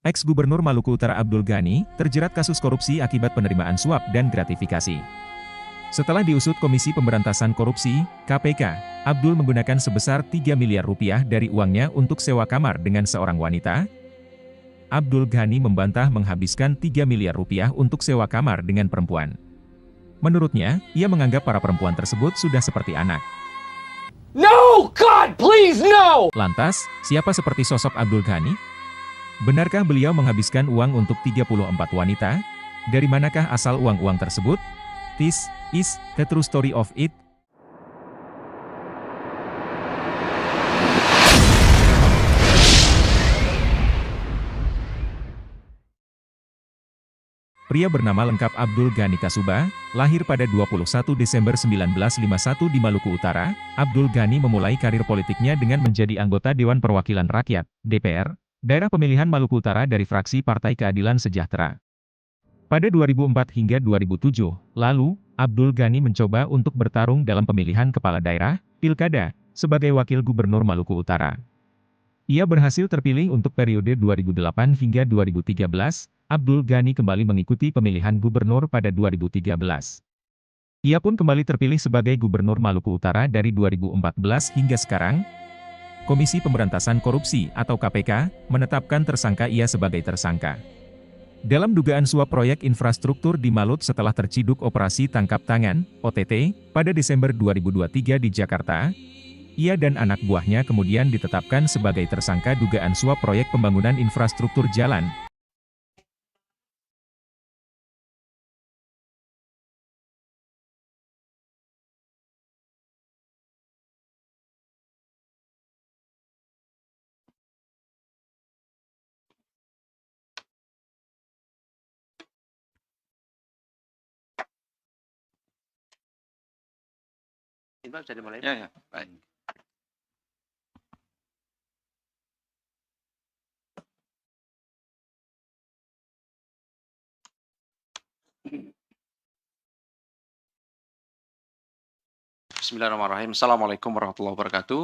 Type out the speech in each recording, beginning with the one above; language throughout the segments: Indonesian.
Ex-Gubernur Maluku Utara Abdul Ghani, terjerat kasus korupsi akibat penerimaan suap dan gratifikasi. Setelah diusut Komisi Pemberantasan Korupsi, KPK, Abdul menggunakan sebesar 3 miliar rupiah dari uangnya untuk sewa kamar dengan seorang wanita. Abdul Ghani membantah menghabiskan 3 miliar rupiah untuk sewa kamar dengan perempuan. Menurutnya, ia menganggap para perempuan tersebut sudah seperti anak. No, God, please, no! Lantas, siapa seperti sosok Abdul Ghani? Benarkah beliau menghabiskan uang untuk 34 wanita? Dari manakah asal uang-uang tersebut? This is the true story of it. Pria bernama lengkap Abdul Ghani Kasuba, lahir pada 21 Desember 1951 di Maluku Utara. Abdul Ghani memulai karir politiknya dengan menjadi anggota Dewan Perwakilan Rakyat, DPR, daerah pemilihan Maluku Utara dari fraksi Partai Keadilan Sejahtera. Pada 2004 hingga 2007, lalu, Abdul Ghani mencoba untuk bertarung dalam pemilihan kepala daerah, Pilkada, sebagai wakil gubernur Maluku Utara. Ia berhasil terpilih untuk periode 2008 hingga 2013, Abdul Ghani kembali mengikuti pemilihan gubernur pada 2013. Ia pun kembali terpilih sebagai gubernur Maluku Utara dari 2014 hingga sekarang. Komisi Pemberantasan Korupsi atau KPK menetapkan tersangka ia sebagai tersangka dalam dugaan suap proyek infrastruktur di Malut setelah terciduk operasi tangkap tangan (OTT) pada Desember 2023 di Jakarta. Ia dan anak buahnya kemudian ditetapkan sebagai tersangka dugaan suap proyek pembangunan infrastruktur jalan. Ini bisa dimulai? Ya, baik. Bismillahirrahmanirrahim. Assalamualaikum warahmatullahi wabarakatuh.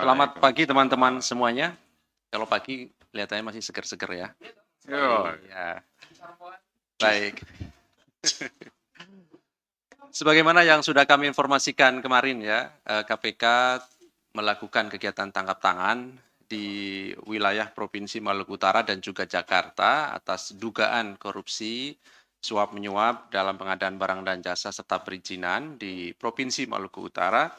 Selamat pagi teman-teman semuanya. Kalau pagi kelihatannya masih seger-seger ya. Iya. Baik. Sebagaimana yang sudah kami informasikan kemarin ya, KPK melakukan kegiatan tangkap tangan di wilayah Provinsi Maluku Utara dan juga Jakarta atas dugaan korupsi suap menyuap dalam pengadaan barang dan jasa serta perizinan di Provinsi Maluku Utara.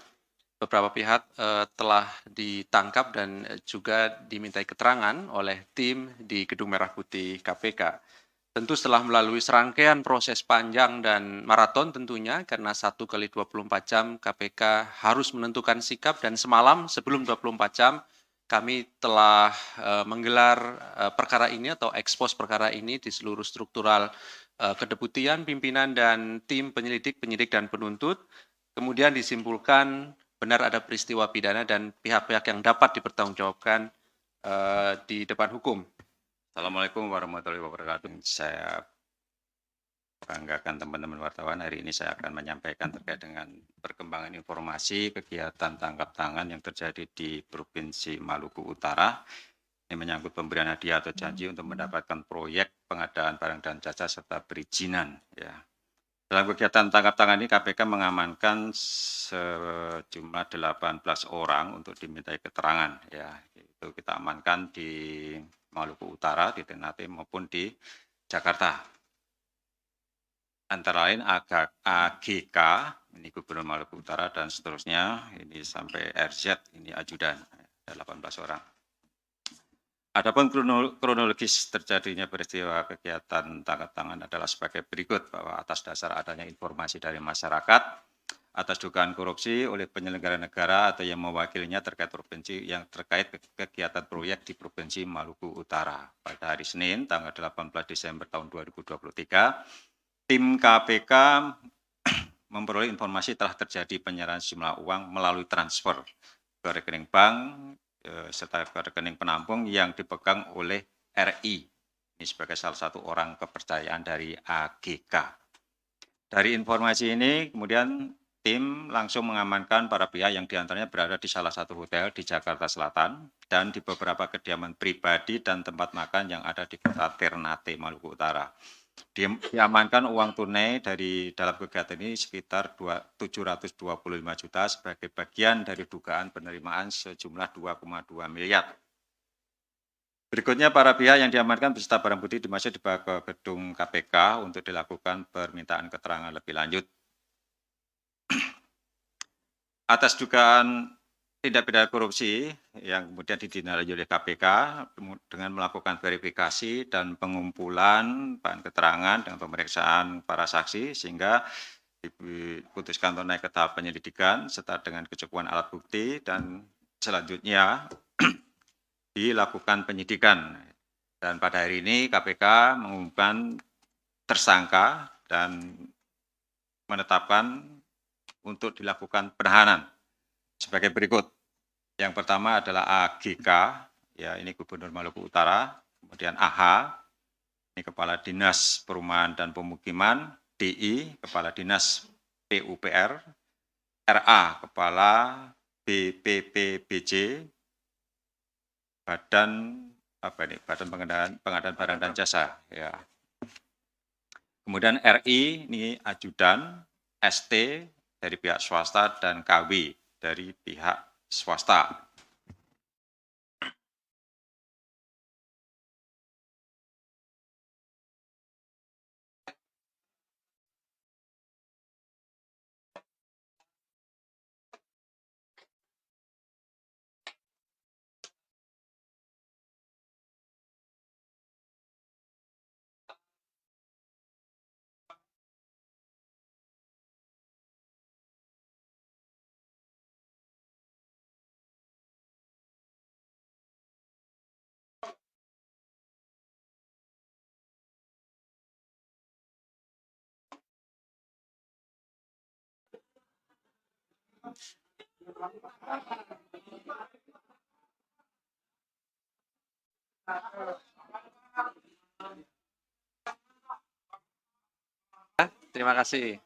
Beberapa pihak telah ditangkap dan juga dimintai keterangan oleh tim di Gedung Merah Putih KPK. Tentu setelah melalui serangkaian proses panjang dan maraton tentunya, karena 1 kali 24 jam KPK harus menentukan sikap, dan semalam sebelum 24 jam kami telah menggelar perkara ini atau ekspos perkara ini di seluruh struktural kedeputian, pimpinan, dan tim penyelidik, penyidik, dan penuntut. Kemudian disimpulkan benar ada peristiwa pidana dan pihak-pihak yang dapat dipertanggungjawabkan di depan hukum. Assalamualaikum warahmatullahi wabarakatuh. Saya banggakan teman-teman wartawan, hari ini saya akan menyampaikan terkait dengan perkembangan informasi kegiatan tangkap tangan yang terjadi di Provinsi Maluku Utara. Ini menyangkut pemberian hadiah atau janji untuk mendapatkan proyek pengadaan barang dan jasa serta perizinan. Ya. Dalam kegiatan tangkap tangan ini KPK mengamankan sejumlah 18 orang untuk dimintai keterangan. Ya, itu kita amankan di Maluku Utara, di Ternate maupun di Jakarta. Antara lain AGK, ini Gubernur Maluku Utara, dan seterusnya, ini sampai RZ, ini ajudan, 18 orang. Adapun kronologis terjadinya peristiwa kegiatan tangkap tangan adalah sebagai berikut, bahwa atas dasar adanya informasi dari masyarakat atas dugaan korupsi oleh penyelenggara negara atau yang mewakilinya terkait provinsi yang terkait kegiatan proyek di Provinsi Maluku Utara. Pada hari Senin, tanggal 18 Desember tahun 2023, tim KPK memperoleh informasi telah terjadi penyerahan sejumlah uang melalui transfer ke rekening bank serta ke rekening penampung yang dipegang oleh RI. Ini sebagai salah satu orang kepercayaan dari AGK. Dari informasi ini kemudian tim langsung mengamankan para pihak yang diantaranya berada di salah satu hotel di Jakarta Selatan dan di beberapa kediaman pribadi dan tempat makan yang ada di kota Ternate, Maluku Utara. Diamankan uang tunai dari dalam kegiatan ini sekitar 725 juta sebagai bagian dari dugaan penerimaan sejumlah 2,2 miliar. Berikutnya para pihak yang diamankan beserta barang bukti dimasuk dibawa ke gedung KPK untuk dilakukan permintaan keterangan lebih lanjut. Atas dugaan tindak pidana korupsi yang kemudian ditindaklanjuti oleh KPK dengan melakukan verifikasi dan pengumpulan bahan keterangan dengan pemeriksaan para saksi sehingga diputuskan untuk naik ke tahap penyelidikan serta dengan kecukupan alat bukti dan selanjutnya dilakukan penyidikan. Dan pada hari ini KPK mengumumkan tersangka dan menetapkan untuk dilakukan penahanan sebagai berikut. Yang pertama adalah AGK, ya ini Gubernur Maluku Utara, kemudian AH, ini Kepala Dinas Perumahan dan Pemukiman, DI, Kepala Dinas PUPR, RA, Kepala BPPBJ, Badan Pengadaan Barang dan Jasa, ya. Kemudian RI ini ajudan, ST dari pihak swasta dan KW dari pihak swasta. Terima kasih.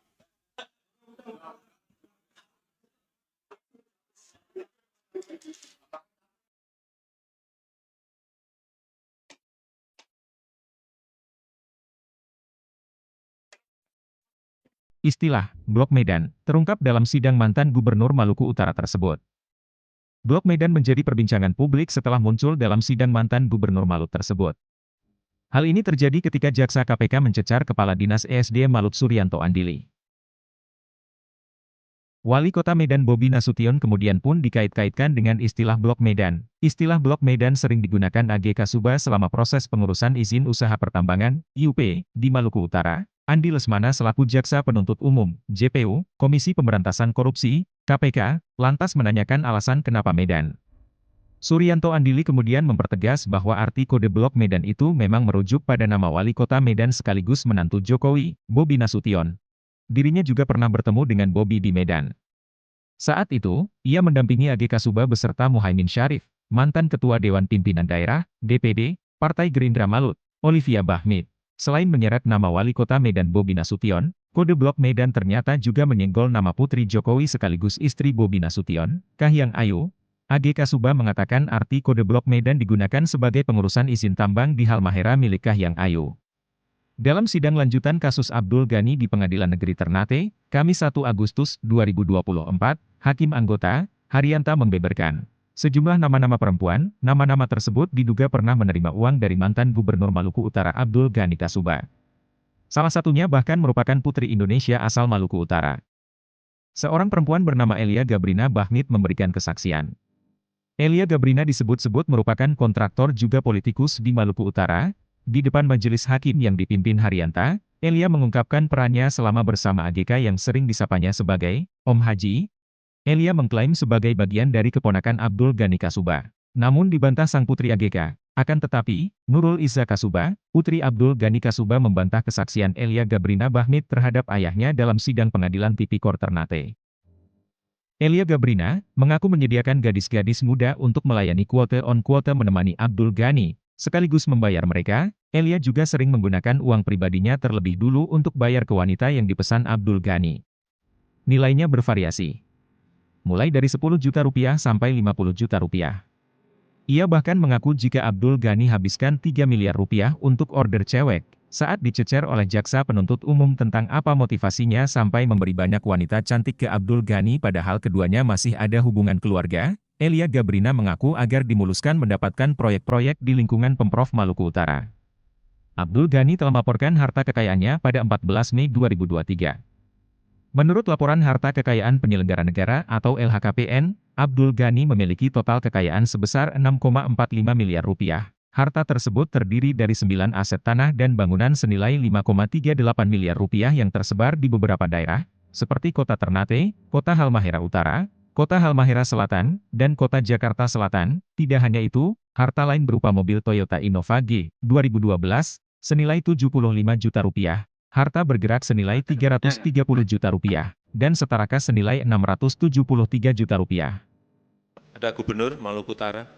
Istilah Blok Medan terungkap dalam sidang mantan Gubernur Maluku Utara tersebut. Blok Medan menjadi perbincangan publik setelah muncul dalam sidang mantan Gubernur Malut tersebut. Hal ini terjadi ketika Jaksa KPK mencecar Kepala Dinas ESDM Malut Suryanto Andili. Wali Kota Medan Bobi Nasution kemudian pun dikait-kaitkan dengan istilah Blok Medan. Istilah Blok Medan sering digunakan AGK Suba selama proses pengurusan izin usaha pertambangan, IUP, di Maluku Utara. Andi Lesmana selaku Jaksa Penuntut Umum, JPU, Komisi Pemberantasan Korupsi, KPK, lantas menanyakan alasan kenapa Medan. Suryanto Andili kemudian mempertegas bahwa arti kode Blok Medan itu memang merujuk pada nama Wali Kota Medan sekaligus menantu Jokowi, Bobi Nasution. Dirinya juga pernah bertemu dengan Bobi di Medan. Saat itu, ia mendampingi AGK Suba beserta Muhaimin Syarif, mantan Ketua Dewan Pimpinan Daerah, DPD, Partai Gerindra Malut, Olivia Bahmid. Selain menyeret nama Wali Kota Medan Bobi Nasution, kode Blok Medan ternyata juga menyenggol nama putri Jokowi sekaligus istri Bobi Nasution, Kahiyang Ayu. AGK Suba mengatakan arti kode Blok Medan digunakan sebagai pengurusan izin tambang di Halmahera milik Kahiyang Ayu. Dalam sidang lanjutan kasus Abdul Ghani di Pengadilan Negeri Ternate, Kamis 1 Agustus 2024, Hakim Anggota, Haryanta membeberkan sejumlah nama-nama perempuan. Nama-nama tersebut diduga pernah menerima uang dari mantan Gubernur Maluku Utara Abdul Ghani Tasuba. Salah satunya bahkan merupakan putri Indonesia asal Maluku Utara. Seorang perempuan bernama Elia Gabrina Bahmid memberikan kesaksian. Elia Gabrina disebut-sebut merupakan kontraktor juga politikus di Maluku Utara. Di depan majelis hakim yang dipimpin Haryanta, Elia mengungkapkan perannya selama bersama AGK yang sering disapanya sebagai Om Haji. Elia mengklaim sebagai bagian dari keponakan Abdul Ghani Kasuba. Namun dibantah sang putri AGK. Akan tetapi, Nurul Iza Kasuba, putri Abdul Ghani Kasuba membantah kesaksian Elia Gabrina Bahmid terhadap ayahnya dalam sidang pengadilan Tipikor Ternate. Elia Gabrina mengaku menyediakan gadis-gadis muda untuk melayani quote-on-quote menemani Abdul Ghani, sekaligus membayar mereka. Elia juga sering menggunakan uang pribadinya terlebih dulu untuk bayar ke wanita yang dipesan Abdul Ghani. Nilainya bervariasi, mulai dari 10 juta rupiah sampai 50 juta rupiah. Ia bahkan mengaku jika Abdul Ghani habiskan 3 miliar rupiah untuk order cewek, saat dicecer oleh jaksa penuntut umum tentang apa motivasinya sampai memberi banyak wanita cantik ke Abdul Ghani padahal keduanya masih ada hubungan keluarga, Elia Gabrina mengaku agar dimuluskan mendapatkan proyek-proyek di lingkungan Pemprov Maluku Utara. Abdul Ghani telah melaporkan harta kekayaannya pada 14 Mei 2023. Menurut laporan harta kekayaan penyelenggara negara atau LHKPN, Abdul Ghani memiliki total kekayaan sebesar 6,45 miliar rupiah. Harta tersebut terdiri dari 9 aset tanah dan bangunan senilai 5,38 miliar rupiah yang tersebar di beberapa daerah, seperti Kota Ternate, Kota Halmahera Utara, Kota Halmahera Selatan, dan Kota Jakarta Selatan. Tidak hanya itu, harta lain berupa mobil Toyota Innova G 2012, senilai 75 juta rupiah. Harta bergerak senilai 330 juta rupiah, dan setarakas senilai 673 juta rupiah. Ada Gubernur Maluku Utara.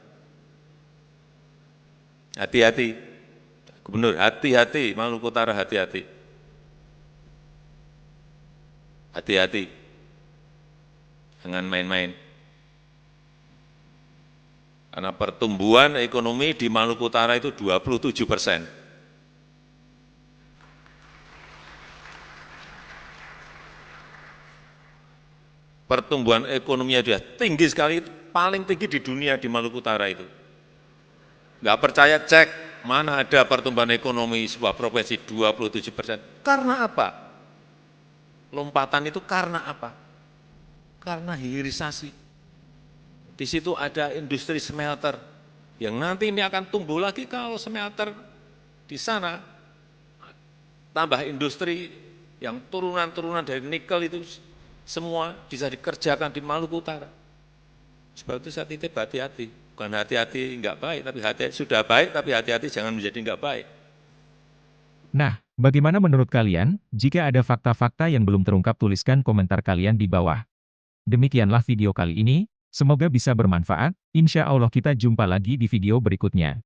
Hati-hati. Gubernur, hati-hati. Maluku Utara, hati-hati. Hati-hati. Jangan main-main. Karena pertumbuhan ekonomi di Maluku Utara itu 27%. Pertumbuhan ekonominya sudah tinggi sekali, paling tinggi di dunia di Maluku Utara itu. Nggak percaya cek, mana ada pertumbuhan ekonomi sebuah provinsi 27%. Karena apa? Lompatan itu karena apa? Karena hilirisasi. Di situ ada industri smelter, yang nanti ini akan tumbuh lagi kalau smelter di sana, tambah industri yang turunan-turunan dari nikel itu, semua bisa dikerjakan di Maluku Utara. Sebab itu saya titip hati-hati. Bukan hati-hati nggak baik, tapi sudah baik, tapi hati-hati jangan menjadi nggak baik. Nah, bagaimana menurut kalian? Jika ada fakta-fakta yang belum terungkap, tuliskan komentar kalian di bawah. Demikianlah video kali ini, semoga bisa bermanfaat. Insya Allah kita jumpa lagi di video berikutnya.